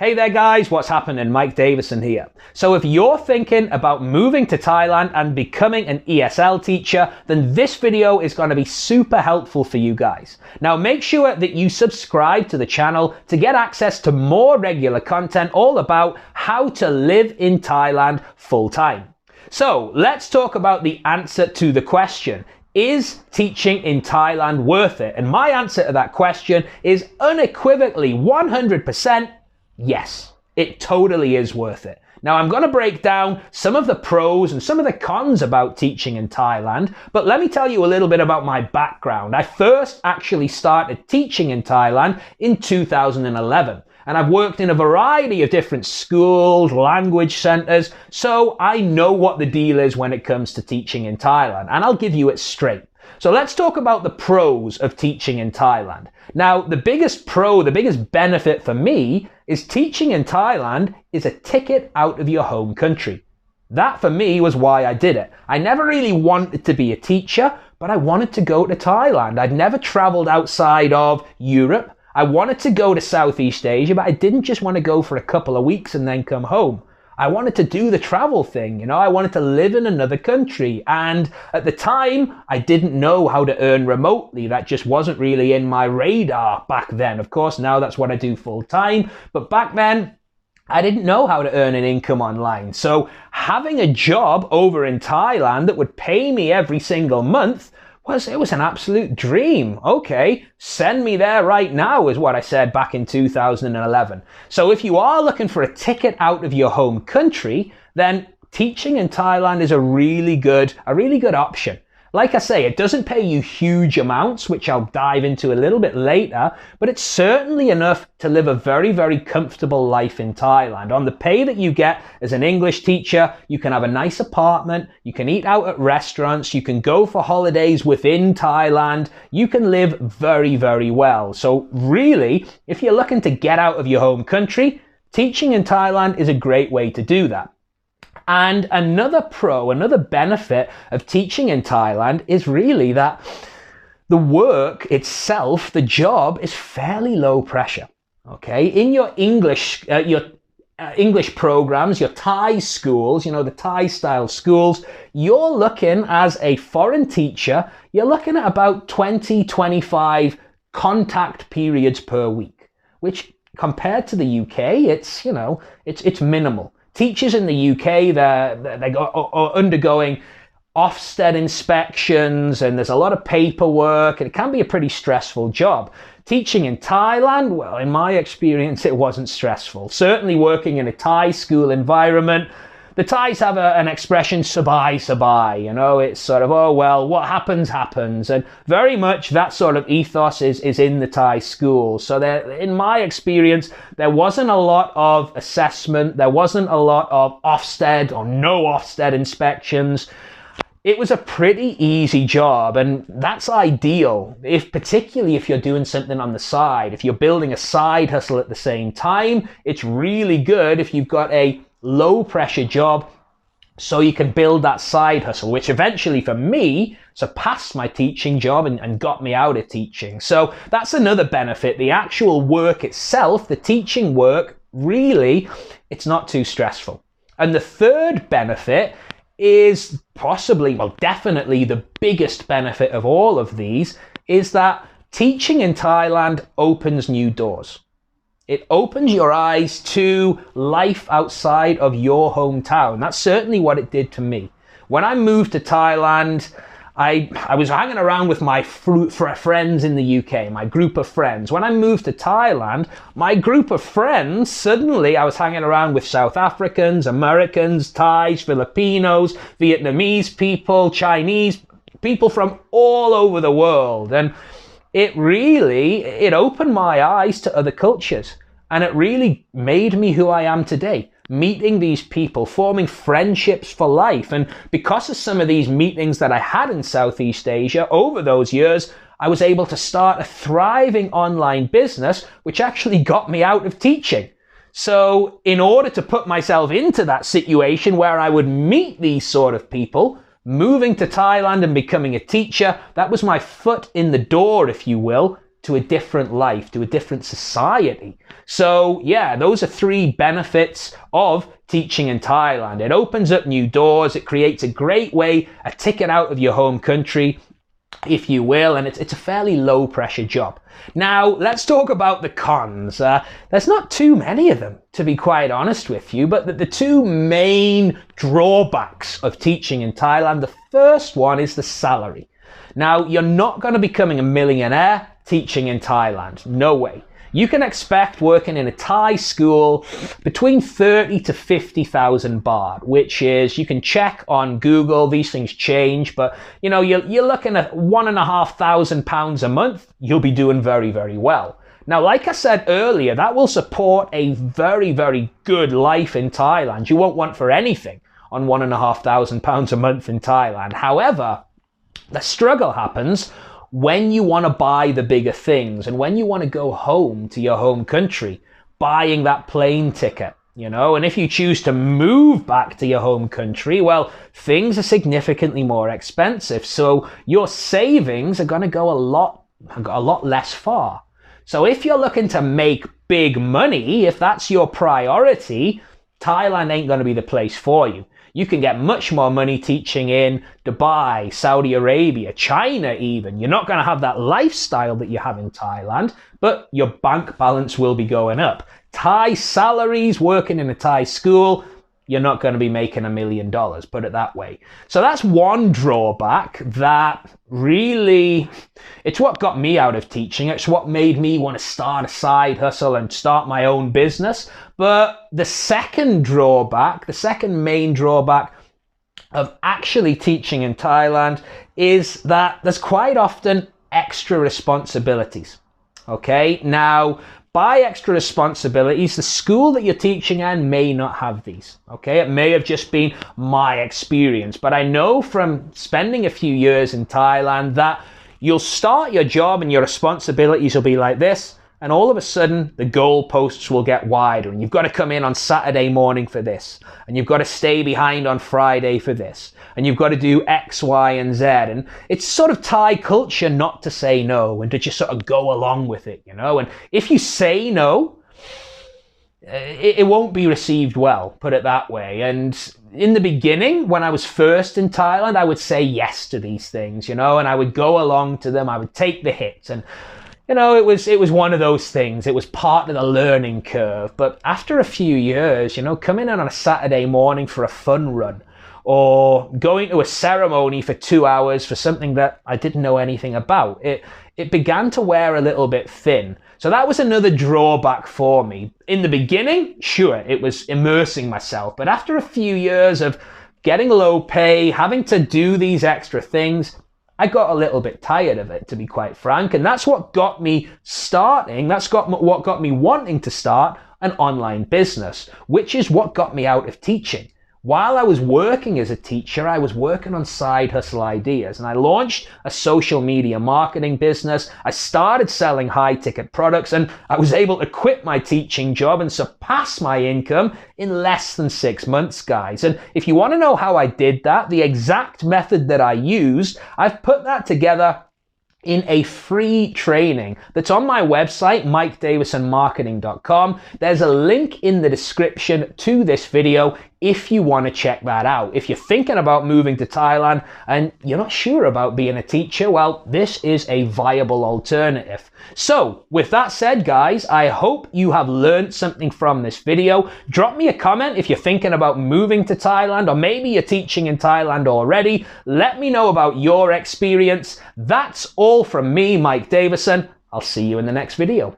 Hey there guys, what's happening? Mike Davison here. So if you're thinking about moving to Thailand and becoming an ESL teacher, then this video is going to be super helpful for you guys. Now make sure that you subscribe to the channel to get access to more regular content all about how to live in Thailand full time. So let's talk about the answer to the question. Is teaching in Thailand worth it? And my answer to that question is unequivocally 100% yes, it totally is worth it. Now I'm going to break down some of the pros and some of the cons about teaching in Thailand, but let me tell you a little bit about my background. I first actually started teaching in Thailand in 2011. And I've worked in a variety of different schools, language centers, so I know what the deal is when it comes to teaching in Thailand, and I'll give you it straight. So let's talk about the pros of teaching in Thailand. Now, the biggest benefit for me is teaching in Thailand is a ticket out of your home country. That for me was why I did it. I never really wanted to be a teacher, but I wanted to go to Thailand. I'd never traveled outside of Europe. I wanted to go to Southeast Asia, but I didn't just want to go for a couple of weeks and then come home. I wanted to do the travel thing, I wanted to live in another country. And at the time, I didn't know how to earn remotely. That just wasn't really in my radar back then. Of course, now that's what I do full time. But back then, I didn't know how to earn an income online. So having a job over in Thailand that would pay me every single month, it was an absolute dream. Okay, send me there right now is what I said back in 2011. So if you are looking for a ticket out of your home country, then teaching in Thailand is a really good option. Like I say, it doesn't pay you huge amounts, which I'll dive into a little bit later, but it's certainly enough to live a very, very comfortable life in Thailand. On the pay that you get as an English teacher, you can have a nice apartment, you can eat out at restaurants, you can go for holidays within Thailand, you can live very, very well. So really, if you're looking to get out of your home country, teaching in Thailand is a great way to do that. And another benefit of teaching in Thailand is really that the work itself, the job, is fairly low pressure. Okay, in your English programs, your Thai schools, the Thai style schools, you're looking as a foreign teacher, you're looking at about 20-25 contact periods per week, which compared to the UK, it's minimal. Teachers in the UK, they're undergoing Ofsted inspections and there's a lot of paperwork and it can be a pretty stressful job. Teaching in Thailand, well, in my experience, it wasn't stressful. Certainly working in a Thai school environment, the Thais have an expression, sabai, sabai, it's sort of, oh, well, what happens, happens. And very much that sort of ethos is in the Thai schools. So there, in my experience, there wasn't a lot of assessment. There wasn't a lot of Ofsted or no Ofsted inspections. It was a pretty easy job, and that's ideal, particularly if you're doing something on the side. If you're building a side hustle at the same time, it's really good if you've got a low pressure job so you can build that side hustle, which eventually for me surpassed my teaching job and got me out of teaching. So that's another benefit. The actual work itself, the teaching work, really, it's not too stressful. And the third benefit is definitely the biggest benefit of all of these, is that teaching in Thailand opens new doors. It opens your eyes to life outside of your hometown. That's certainly what it did to me. When I moved to Thailand, I was hanging around with my friends in the UK, my group of friends. When I moved to Thailand, my group of friends, suddenly I was hanging around with South Africans, Americans, Thais, Filipinos, Vietnamese people, Chinese, people from all over the world. And it opened my eyes to other cultures. And it really made me who I am today. Meeting these people, forming friendships for life. And because of some of these meetings that I had in Southeast Asia over those years, I was able to start a thriving online business, which actually got me out of teaching. So in order to put myself into that situation where I would meet these sort of people, moving to Thailand and becoming a teacher, that was my foot in the door, if you will, to a different life, to a different society. So yeah, those are 3 benefits of teaching in Thailand. It opens up new doors. It creates a great way, a ticket out of your home country, if you will, and it's a fairly low pressure job. Now, let's talk about the cons. There's not too many of them, to be quite honest with you, but the 2 main drawbacks of teaching in Thailand, the first one is the salary. Now, you're not going to be becoming a millionaire teaching in Thailand. No way. You can expect working in a Thai school between 30 to 50,000 baht, which is, you can check on Google, these things change, but you know, you're looking at £1,500 a month, you'll be doing very, very well. Now, like I said earlier, that will support a very, very good life in Thailand. You won't want for anything on £1,500 a month in Thailand. However, the struggle happens when you want to buy the bigger things and when you want to go home to your home country, buying that plane ticket, you know, and if you choose to move back to your home country, well, things are significantly more expensive. So your savings are going to go a lot less far. So if you're looking to make big money, if that's your priority, Thailand ain't going to be the place for you. You can get much more money teaching in Dubai, Saudi Arabia, China even. You're not going to have that lifestyle that you have in Thailand, but your bank balance will be going up. Thai salaries, working in a Thai school, you're not going to be making $1 million, put it that way. So that's one drawback that really, it's what got me out of teaching. It's what made me want to start a side hustle and start my own business. But the second drawback, the second main drawback of actually teaching in Thailand is that there's quite often extra responsibilities. Okay, now, by extra responsibilities, the school that you're teaching in may not have these. Okay, it may have just been my experience, but I know from spending a few years in Thailand that you'll start your job and your responsibilities will be like this, and all of a sudden the goalposts will get wider, and you've got to come in on Saturday morning for this, and you've got to stay behind on Friday for this, and you've got to do X, Y, and Z. And it's sort of Thai culture not to say no and to just sort of go along with it, you know. And if you say no, it won't be received well, put it that way. And in the beginning, when I was first in Thailand, I would say yes to these things, you know, and I would go along to them. I would take the hits, and you know, it was one of those things. It was part of the learning curve. But after a few years, you know, coming in on a Saturday morning for a fun run, or going to a ceremony for 2 hours for something that I didn't know anything about, it began to wear a little bit thin. So that was another drawback for me. In the beginning, sure, it was immersing myself. But after a few years of getting low pay, having to do these extra things, I got a little bit tired of it, to be quite frank. And that's what got me starting. What got me wanting to start an online business, which is what got me out of teaching. While I was working as a teacher, I was working on side hustle ideas, and I launched a social media marketing business. I started selling high ticket products, and I was able to quit my teaching job and surpass my income in less than 6 months, guys. And if you want to know how I did that, the exact method that I used, I've put that together in a free training that's on my website, mikedavisonmarketing.com. There's a link in the description to this video if you want to check that out. If you're thinking about moving to Thailand and you're not sure about being a teacher, well, this is a viable alternative. So with that said, guys, I hope you have learned something from this video. Drop me a comment if you're thinking about moving to Thailand, or maybe you're teaching in Thailand already. Let me know about your experience. That's all from me, Mike Davison. I'll see you in the next video.